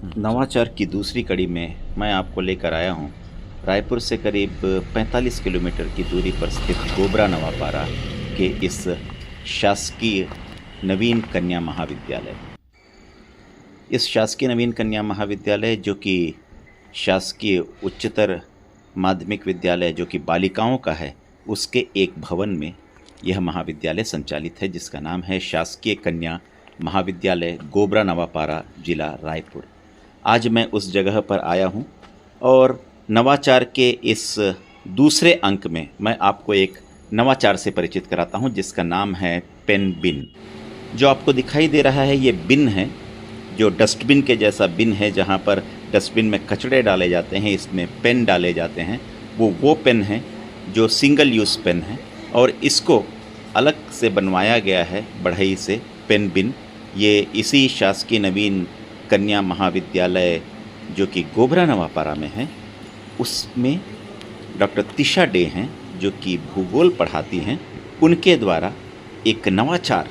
नवाचार की दूसरी कड़ी में मैं आपको लेकर आया हूँ रायपुर से करीब 45 किलोमीटर की दूरी पर स्थित गोबरा नवापारा के इस शासकीय नवीन कन्या महाविद्यालय। इस शासकीय नवीन कन्या महाविद्यालय जो कि शासकीय उच्चतर माध्यमिक विद्यालय जो कि बालिकाओं का है, उसके एक भवन में यह महाविद्यालय संचालित है, जिसका नाम है शासकीय कन्या महाविद्यालय गोबरा नवापारा, जिला रायपुर। आज मैं उस जगह पर आया हूं और नवाचार के इस दूसरे अंक में मैं आपको एक नवाचार से परिचित कराता हूं, जिसका नाम है पेन बिन। जो आपको दिखाई दे रहा है ये बिन है, जो डस्टबिन के जैसा बिन है, जहां पर डस्टबिन में कचड़े डाले जाते हैं, इसमें पेन डाले जाते हैं। वो पेन है जो सिंगल यूज़ पेन है और इसको अलग से बनवाया गया है बढ़ई से पेन बिन। ये इसी शासकीय नवीन कन्या महाविद्यालय जो कि गोबरा नवापारा में है, उसमें डॉक्टर तिशा डे हैं जो कि भूगोल पढ़ाती हैं, उनके द्वारा एक नवाचार,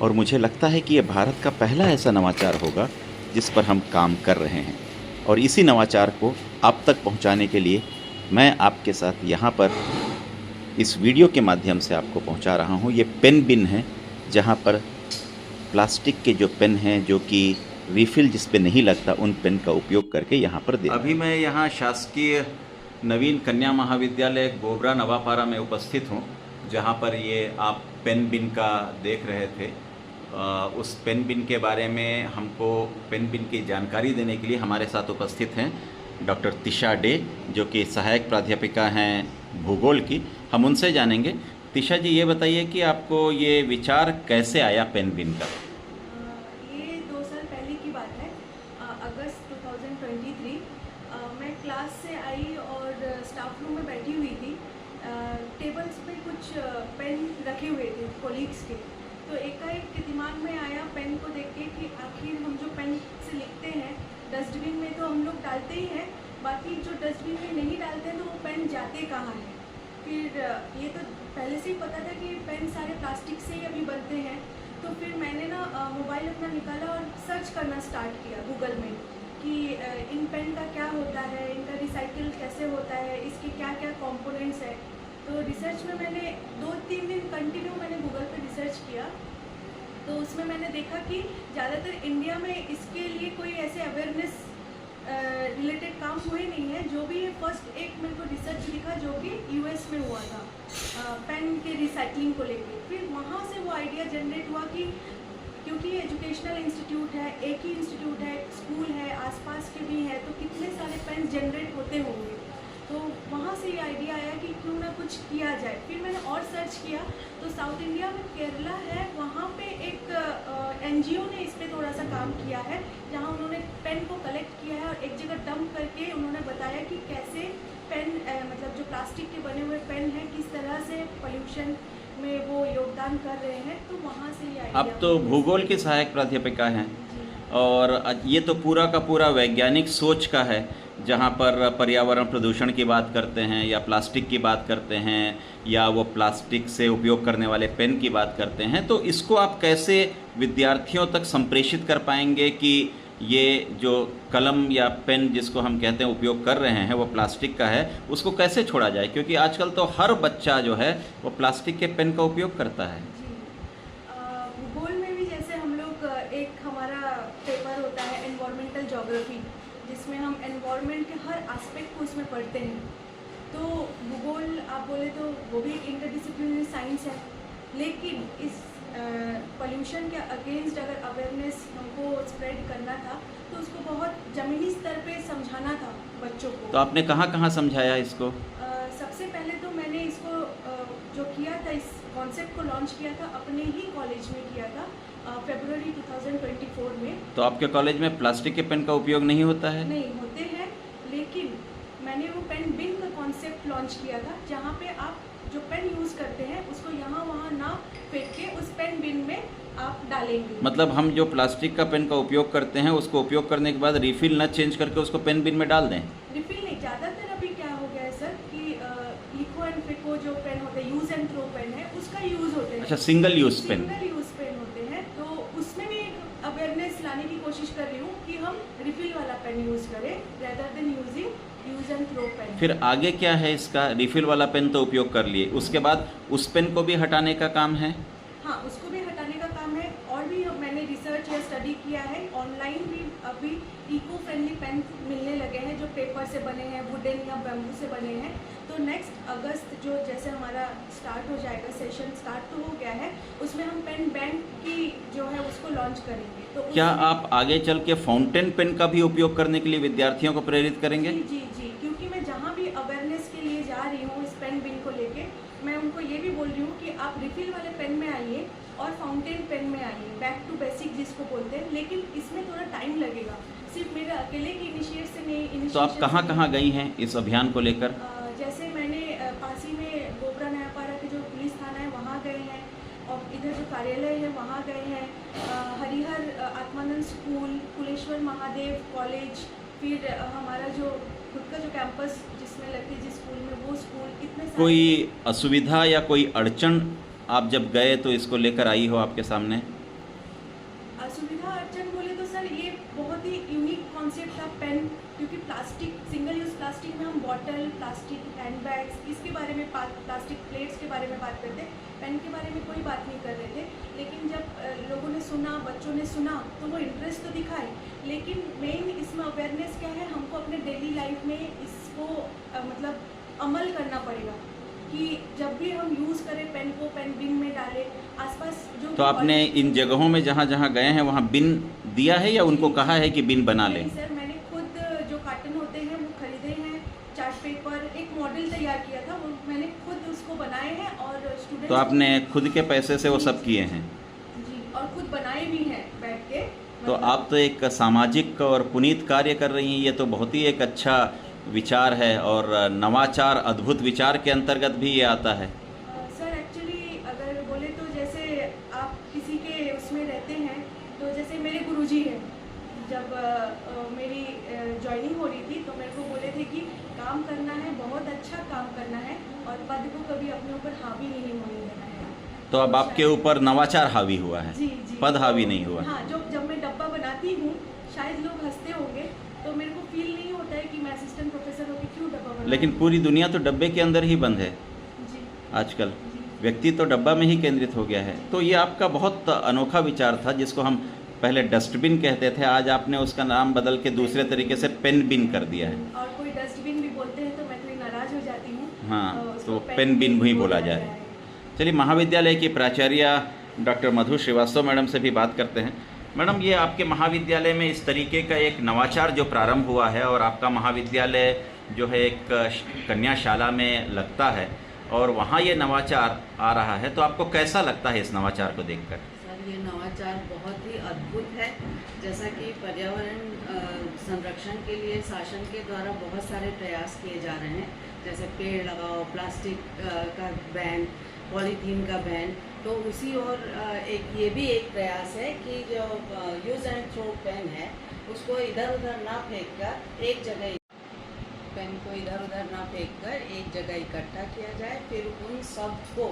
और मुझे लगता है कि ये भारत का पहला ऐसा नवाचार होगा जिस पर हम काम कर रहे हैं। और इसी नवाचार को आप तक पहुंचाने के लिए मैं आपके साथ यहाँ पर इस वीडियो के माध्यम से आपको पहुंचा रहा हूँ। ये पेन बिन है जहाँ पर प्लास्टिक के जो पेन हैं जो कि रिफ़िल जिस पे नहीं लगता, उन पेन का उपयोग करके यहाँ पर दे। अभी मैं यहाँ शासकीय नवीन कन्या महाविद्यालय गोबरा नवापारा में उपस्थित हूँ, जहाँ पर ये आप पेन बिन का देख रहे थे। उस पेन बिन के बारे में हमको पेन बिन की जानकारी देने के लिए हमारे साथ उपस्थित हैं डॉक्टर तिशा डे, जो कि सहायक प्राध्यापिका हैं भूगोल की। हम उनसे जानेंगे। तिशा जी, ये बताइए कि आपको ये विचार कैसे आया पेन बिन का? ये 2 साल पहले की बात है, अगस्त 2023। मैं क्लास से आई और स्टाफ रूम में बैठी हुई थी। टेबल्स पे कुछ पेन रखे हुए थे कोलीग्स के, तो एकाएक दिमाग में आया पेन को देख के कि आखिर हम जो पेन से लिखते हैं डस्टबिन में तो हम लोग डालते ही हैं, बाकी जो डस्टबिन में नहीं डालते हैं तो वो पेन जाते कहाँ हैं। फिर ये तो पहले से ही पता था कि पेन सारे प्लास्टिक से ही अभी बनते हैं, तो फिर मैंने ना मोबाइल अपना निकाला और सर्च करना स्टार्ट किया गूगल में कि इन पेन का क्या होता है, इनका रिसाइकिल कैसे होता है, इसके क्या क्या कंपोनेंट्स है। तो रिसर्च में मैंने 2-3 दिन कंटिन्यू मैंने गूगल पे रिसर्च किया, तो उसमें मैंने देखा कि ज़्यादातर इंडिया में इसके लिए कोई ऐसे अवेयरनेस रिलेटेड काम हुए नहीं है। जो भी फर्स्ट एक मेरे को रिसर्च दिखा जो कि यूएस में हुआ था पेन के रिसाइकलिंग को लेके। फिर वहाँ से वो आइडिया जनरेट हुआ कि क्योंकि एजुकेशनल इंस्टीट्यूट है, एक ही इंस्टीट्यूट है, स्कूल है, आसपास के भी है, तो कितने सारे पेन जनरेट होते होंगे। तो वहाँ से ये आइडिया आया कि क्यों ना कुछ किया जाए। फिर मैंने और सर्च किया तो साउथ इंडिया में केरला है, वहाँ पे एक एनजीओ ने इस पर थोड़ा सा काम किया है, जहाँ उन्होंने पेन को कलेक्ट किया है और एक जगह डंप करके उन्होंने बताया कि कैसे पेन मतलब जो प्लास्टिक के बने हुए पेन हैं किस तरह से पोल्यूशन में वो योगदान कर रहे हैं। तो वहाँ से ये आइडिया। अब तो भूगोल की सहायक प्राध्यापिका हैं और ये तो पूरा का पूरा वैज्ञानिक सोच का है, जहाँ पर पर्यावरण प्रदूषण की बात करते हैं या प्लास्टिक की बात करते हैं या वो प्लास्टिक से उपयोग करने वाले पेन की बात करते हैं। तो इसको आप कैसे विद्यार्थियों तक संप्रेषित कर पाएंगे कि ये जो कलम या पेन जिसको हम कहते हैं उपयोग कर रहे हैं वो प्लास्टिक का है, उसको कैसे छोड़ा जाए? क्योंकि आजकल तो हर बच्चा जो है वो प्लास्टिक के पेन का उपयोग करता है। भूगोल में भी जैसे हम लोग एक हमारा पेपर होता है एनवायरमेंटल ज्योग्राफी, जिसमें हम एनवायरनमेंट के हर एस्पेक्ट को उसमें पढ़ते हैं। तो भूगोल आप बोले तो वो भी एक इंटरडिसिप्लिनरी साइंस है, लेकिन इस पोल्यूशन के अगेंस्ट अगर अवेयरनेस हमको स्प्रेड करना था तो उसको बहुत ज़मीनी स्तर पे समझाना था बच्चों को। तो आपने कहाँ कहाँ समझाया इसको? सबसे पहले तो मैंने इसको जो किया था, इस कॉन्सेप्ट को लॉन्च किया था अपने ही कॉलेज में किया था फरवरी 2024 में। तो आपके कॉलेज में प्लास्टिक के पेन का उपयोग नहीं होता है? नहीं होते हैं, लेकिन मैंने वो पेन बिन का कॉन्सेप्ट लॉन्च किया था, जहाँ पे आप जो पेन यूज़ करते हैं उसको यहाँ वहाँ ना फेंक के उस पेन बिन में आप डालेंगे। मतलब हम जो प्लास्टिक का पेन का उपयोग करते हैं उसको उपयोग करने के बाद रिफ़िल न चेंज करके उसको पेन बिन में डाल दें? रिफिल नहीं, ज़्यादातर अभी क्या हो गया है सर कि लिखो एंड फेंको जो पेन होते हैं, यूज़ एंड थ्रो पेन है, उसका यूज़ होते हैं। अच्छा, single use pen. Single use pen होते हैं, तो उसमें भी अवेयरनेस लाने की कोशिश कर रही हूँ कि हम रिफिल वाला पेन यूज़ करें rather than using use and throw pen. फिर आगे क्या है इसका? रिफिल वाला पेन तो उपयोग कर लिए, उसके बाद उस पेन को भी हटाने का काम है? हाँ, उसको भी हटाने का काम है। और भी मैंने रिसर्च या स्टडी किया है, ऑनलाइन भी अभी इको फ्रेंडली पेन मिलने लगे हैं जो पेपर से बने हैं, वुडन या बैम्बू से बने हैं। तो नेक्स्ट अगस्त जो जैसे हमारा स्टार्ट हो जाएगा, सेशन स्टार्ट तो हो गया है, उसमें हम पेन बैंक की जो है उसको लॉन्च करेंगे। तो क्या आप आगे चल के फाउंटेन पेन का भी उपयोग करने के लिए विद्यार्थियों को प्रेरित करेंगे? जी जी जी, क्योंकि मैं जहाँ भी अवेयरनेस के लिए जा रही हूँ इस पेन बिन को लेके, मैं उनको ये भी बोल रही हूँ कि आप रिफिल वाले पेन में आइए और फाउंटेन पेन में आइए, बैक टू बेसिक जिसको बोलते हैं। लेकिन इसमें थोड़ा टाइम लगेगा, सिर्फ मेरे अकेले की इनिशिएट से नहीं। तो आप कहाँ कहाँ गई हैं इस अभियान को लेकर? जैसे मैंने पासी में गोबरा नयापारा के जो पुलिस थाना है वहाँ गए हैं, और इधर जो कार्यालय है वहाँ गए हैं, हरिहर आत्मानंद स्कूल, कुलेश्वर महादेव कॉलेज, फिर हमारा जो खुद का जो कैंपस जिसमें लगती है जिस स्कूल में, वो स्कूल, इतने सारे। कोई असुविधा या कोई अड़चन आप जब गए तो इसको लेकर आई हो आपके सामने? असुविधा अड़चन बोले तो सर ये बहुत ही यूनिक कॉन्सेप्ट था पेन, क्योंकि प्लास्टिक, सिंगल यूज़ प्लास्टिक में हम बॉटल, प्लास्टिक हैंड बैग्स, इसके बारे में प्लास्टिक प्लेट्स के बारे में बात करते, पेन के बारे में कोई बात नहीं कर रहे थे। लेकिन जब लोगों ने सुना, बच्चों ने सुना, तो वो इंटरेस्ट तो दिखाए। लेकिन मेन इसमें अवेयरनेस क्या है, हमको अपने डेली लाइफ में इसको मतलब अमल करना पड़ेगा कि जब भी हम यूज़ करें पेन को, पेन बिन में डालें, आसपास जो। तो आपने इन जगहों में जहाँ जहाँ गए हैं वहाँ बिन दिया है या उनको कहा है कि बिन बना लें? नहीं सर, मैंने खुद जो कार्टन होते हैं वो खरीदे हैं, चार्ट पेपर, एक मॉडल तैयार किया था, वो मैंने खुद उसको बनाए हैं। और स्टूडेंट्स तो आपने खुद के पैसे से वो सब किए हैं? जी, और खुद बनाए भी हैं बैठ के। तो आप तो एक सामाजिक और पुनीत कार्य कर रही हैं, ये तो बहुत ही एक अच्छा विचार है और नवाचार, अद्भुत विचार के अंतर्गत भी ये आता है। सर एक्चुअली अगर बोले तो जैसे आप किसी के उसमें रहते हैं, तो जैसे मेरे गुरुजी हैं, जब मेरी जॉइनिंग हो रही थी तो मेरे को बोले थे कि काम करना है, बहुत अच्छा काम करना है, और पद को कभी अपने ऊपर हावी नहीं होने देना है। तो अब आपके ऊपर नवाचार हावी हुआ है? जी जी, पद हावी नहीं हुआ? हाँ, जब मैं डब्बा बनाती हूँ, शायद लोग हंसते होंगे, तो मेरे को फील नहीं होता है कि मैं असिस्टेंट प्रोफेसर होकर क्यों डब्बा बना। लेकिन पूरी दुनिया तो डब्बे के अंदर ही बंद है जी आजकल, जी, व्यक्ति तो डब्बा में ही केंद्रित हो गया है। तो ये आपका बहुत अनोखा विचार था, जिसको हम पहले डस्टबिन कहते थे, आज आपने उसका नाम बदल के दूसरे तरीके से पेन बिन कर दिया है। और कोई डस्टबिन भी बोलते हैं तो मैं थोड़ी नाराज हो जाती हूँ। हाँ, उसको तो पेन बिन भी बोला गया जाए। है। चलिए, महाविद्यालय की प्राचार्य डॉक्टर मधु श्रीवास्तव मैडम से भी बात करते हैं। मैडम, ये आपके महाविद्यालय में इस तरीके का एक नवाचार जो प्रारंभ हुआ है, और आपका महाविद्यालय जो है एक कन्याशाला में लगता है, और वहाँ ये नवाचार आ रहा है, तो आपको कैसा लगता है इस नवाचार को देखकर? सर, ये नवाचार बहुत ही अद्भुत है। जैसा कि पर्यावरण संरक्षण के लिए शासन के द्वारा बहुत सारे प्रयास किए जा रहे हैं, जैसे पेड़ लगाओ, प्लास्टिक का बैन, पॉलीथीन का बैन, तो उसी और ये भी एक प्रयास है कि जो यूज़ एंड थ्रो पेन है उसको इधर उधर ना फेंक कर एक जगह, पेन को इधर उधर ना फेंक कर एक जगह इकट्ठा किया जाए, फिर उन सब को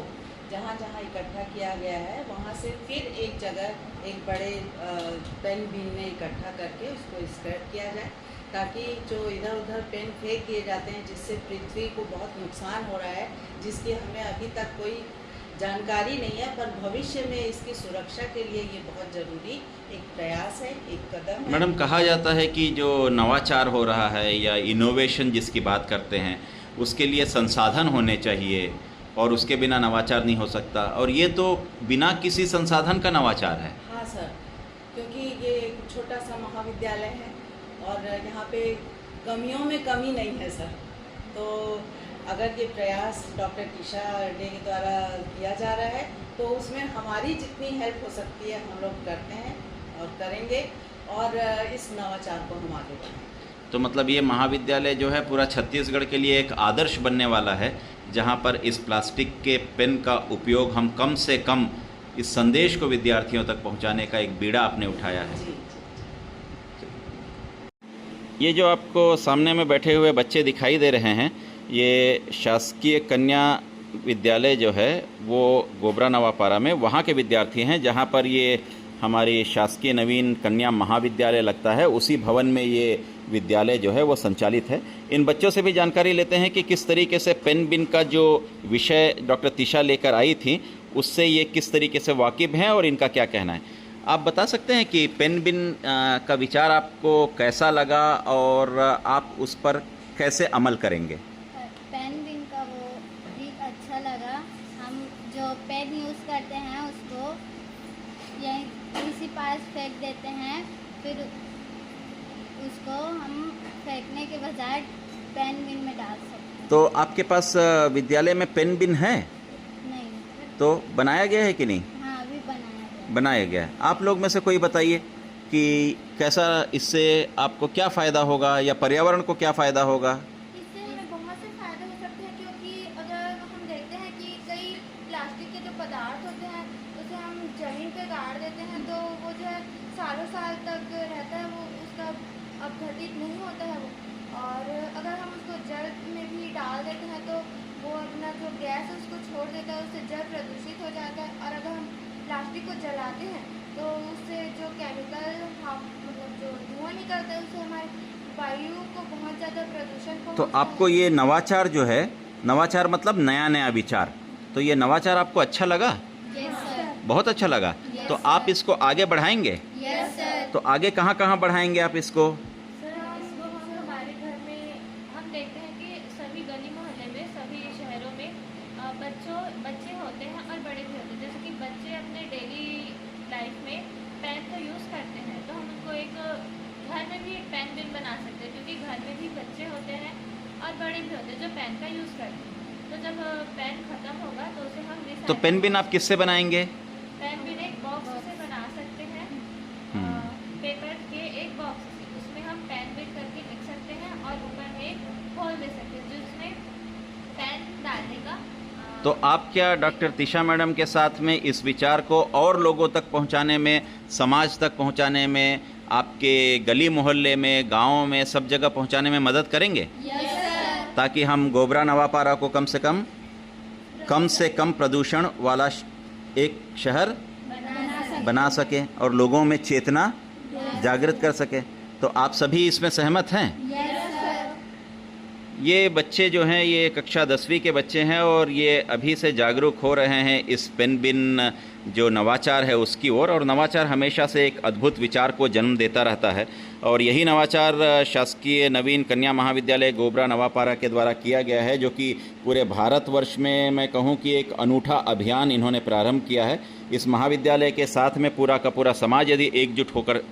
जहाँ जहाँ इकट्ठा किया गया है वहाँ से फिर एक जगह एक बड़े पेन बिन में इकट्ठा करके उसको स्क्रैप किया जाए, ताकि जो इधर उधर पेन फेंक दिए जाते हैं जिससे पृथ्वी को बहुत नुकसान हो रहा है, जिसकी हमें अभी तक कोई जानकारी नहीं है, पर भविष्य में इसकी सुरक्षा के लिए ये बहुत ज़रूरी एक प्रयास है, एक कदम है। मैडम, कहा जाता है कि जो नवाचार हो रहा है या इनोवेशन जिसकी बात करते हैं, उसके लिए संसाधन होने चाहिए, और उसके बिना नवाचार नहीं हो सकता, और ये तो बिना किसी संसाधन का नवाचार है। हाँ सर, क्योंकि ये एक छोटा सा महाविद्यालय है और यहाँ पे कमियों में कमी नहीं है सर। तो अगर ये प्रयास डॉक्टर टीशा डे के द्वारा किया जा रहा है तो उसमें हमारी जितनी हेल्प हो सकती है हम लोग करते हैं और करेंगे, और इस नवाचार को हम आगे बढ़ाएंगे। तो मतलब ये महाविद्यालय जो है पूरा छत्तीसगढ़ के लिए एक आदर्श बनने वाला है, जहाँ पर इस प्लास्टिक के पेन का उपयोग हम कम से कम, इस संदेश को विद्यार्थियों तक पहुँचाने का एक बीड़ा आपने उठाया है। जी। ये जो आपको सामने में बैठे हुए बच्चे दिखाई दे रहे हैं, ये शासकीय कन्या विद्यालय जो है वो गोबरा नवापारा में, वहाँ के विद्यार्थी हैं, जहाँ पर ये हमारे शासकीय नवीन कन्या महाविद्यालय लगता है, उसी भवन में ये विद्यालय जो है वो संचालित है। इन बच्चों से भी जानकारी लेते हैं कि किस तरीके से पेन बिन का जो विषय डॉक्टर तिशा लेकर आई थी उससे ये किस तरीके से वाकिफ़ हैं और इनका क्या कहना है। आप बता सकते हैं कि पेन बिन का विचार आपको कैसा लगा और आप उस पर कैसे अमल करेंगे? पेन बिन का वो भी अच्छा लगा। हम जो पेन यूज़ करते हैं उसको यहीं किसी पास फेंक देते हैं, फिर उसको हम फेंकने के बजाय पेन बिन में डाल सकते हैं। तो आपके पास विद्यालय में पेन बिन है? नहीं। तो बनाया गया है कि नहीं? हाँ, अभी बनाया गया है। आप लोग में से कोई बताइए कि कैसा इससे आपको क्या फ़ायदा होगा या पर्यावरण को क्या फ़ायदा होगा? इससे हमें बहुत से फायदे हो सकते हैं, क्योंकि अगर हम देखते हैं कि कई प्लास्टिक के जो पदार्थ होते हैं उसे हम ज़मीन पे गाड़ देते हैं तो वो जो है सालों साल तक रहता है, वो उसका अपघटित नहीं होता है वो। और अगर हम उसको जल में भी डाल देते हैं तो वो अपना जो गैस है उसको छोड़ देता है, उससे जल प्रदूषित हो जाता है। और अगर हम प्लास्टिक को जलाते हैं तो उससे जो केमिकल मतलब जो धुआं निकलता है उससे हमारे वायु को बहुत ज़्यादा प्रदूषण तो पहुंचता आपको है। ये नवाचार जो है, नवाचार मतलब नया नया विचार, तो ये नवाचार आपको अच्छा लगा? Yes sir. बहुत अच्छा लगा। तो आप इसको आगे बढ़ाएंगे? Yes sir. तो आगे कहाँ कहाँ बढ़ाएंगे आप इसको? सर, इसको हम हमारे घर में हम देखते हैं कि सभी गली मोहल्ले में, सभी शहरों में बच्चे होते हैं और बड़े भी होते हैं। जैसे कि बच्चे अपने डेली लाइफ में पेन का यूज़ करते हैं, तो हम उनको एक घर में भी एक पेन बिन बना सकते हैं, क्योंकि घर में भी बच्चे होते हैं और बड़े भी होते हैं जो पेन का यूज़ करते हैं। तो जब पेन ख़त्म होगा तो उसे हम तो पेन बिन आप किससे बनाएंगे? पेन बिन एक बॉक्स से बना सकते हैं, पेपर के एक बॉक्स से, उसमें हम पेन बिन करके लिख सकते हैं और ऊपर में एक होल दे सकते हैं जिसमें पेन डालने का। तो आप क्या डॉक्टर तिशा मैडम के साथ में इस विचार को और लोगों तक पहुंचाने में, समाज तक पहुंचाने में, आपके गली मोहल्ले में, गाँव में, सब जगह पहुंचाने में मदद करेंगे? Yes sir. ताकि हम गोबरा नवापारा को कम से कम प्रदूषण वाला एक शहर बना सकें और लोगों में चेतना जागृत कर सकें। तो आप सभी इसमें सहमत हैं? Yes sir. ये बच्चे जो हैं ये कक्षा 10वीं के बच्चे हैं और ये अभी से जागरूक हो रहे हैं इस पेन बिन जो नवाचार है उसकी ओर। और नवाचार हमेशा से एक अद्भुत विचार को जन्म देता रहता है और यही नवाचार शासकीय नवीन कन्या महाविद्यालय गोबरा नवापारा के द्वारा किया गया है, जो कि पूरे भारतवर्ष में मैं कहूँ कि एक अनूठा अभियान इन्होंने प्रारंभ किया है। इस महाविद्यालय के साथ में पूरा का पूरा समाज यदि एकजुट होकर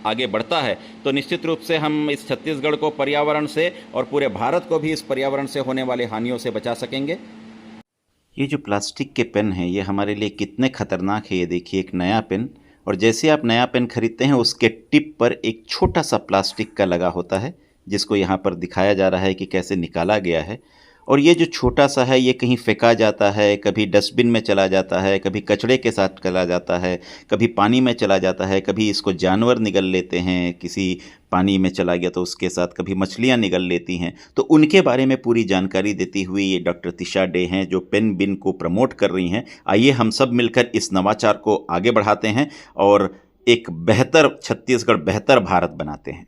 आगे बढ़ता है तो निश्चित रूप से हम इस छत्तीसगढ़ को पर्यावरण से और पूरे भारत को भी इस पर्यावरण से होने वाले हानियों से बचा सकेंगे। ये जो प्लास्टिक के पेन हैं ये हमारे लिए कितने खतरनाक है, ये देखिए एक नया पेन, और जैसे आप नया पेन खरीदते हैं उसके टिप पर एक छोटा सा प्लास्टिक का लगा होता है जिसको यहाँ पर दिखाया जा रहा है कि कैसे निकाला गया है। और ये जो छोटा सा है ये कहीं फेंका जाता है, कभी डस्टबिन में चला जाता है, कभी कचड़े के साथ चला जाता है, कभी पानी में चला जाता है, कभी इसको जानवर निगल लेते हैं, किसी पानी में चला गया तो उसके साथ कभी मछलियाँ निगल लेती हैं। तो उनके बारे में पूरी जानकारी देती हुई ये डॉक्टर तिशा डे हैं जो पेन बिन को प्रमोट कर रही हैं। आइए हम सब मिलकर इस नवाचार को आगे बढ़ाते हैं और एक बेहतर छत्तीसगढ़, बेहतर भारत बनाते हैं।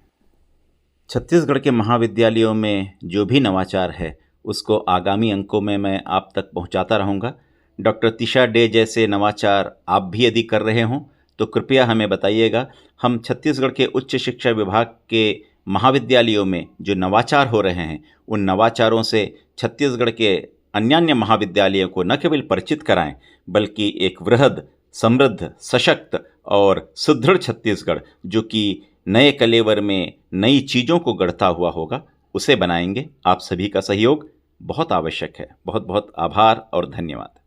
छत्तीसगढ़ के महाविद्यालयों में जो भी नवाचार है उसको आगामी अंकों में मैं आप तक पहुंचाता रहूंगा। डॉक्टर तिशा डे जैसे नवाचार आप भी यदि कर रहे हों तो कृपया हमें बताइएगा। हम छत्तीसगढ़ के उच्च शिक्षा विभाग के महाविद्यालयों में जो नवाचार हो रहे हैं उन नवाचारों से छत्तीसगढ़ के अन्यान्य महाविद्यालयों को न केवल परिचित कराएं बल्कि एक वृहद, समृद्ध, सशक्त और सुदृढ़ छत्तीसगढ़ जो कि नए कलेवर में नई चीज़ों को गढ़ता हुआ होगा उसे बनाएंगे। आप सभी का सहयोग बहुत आवश्यक है। बहुत बहुत आभार और धन्यवाद।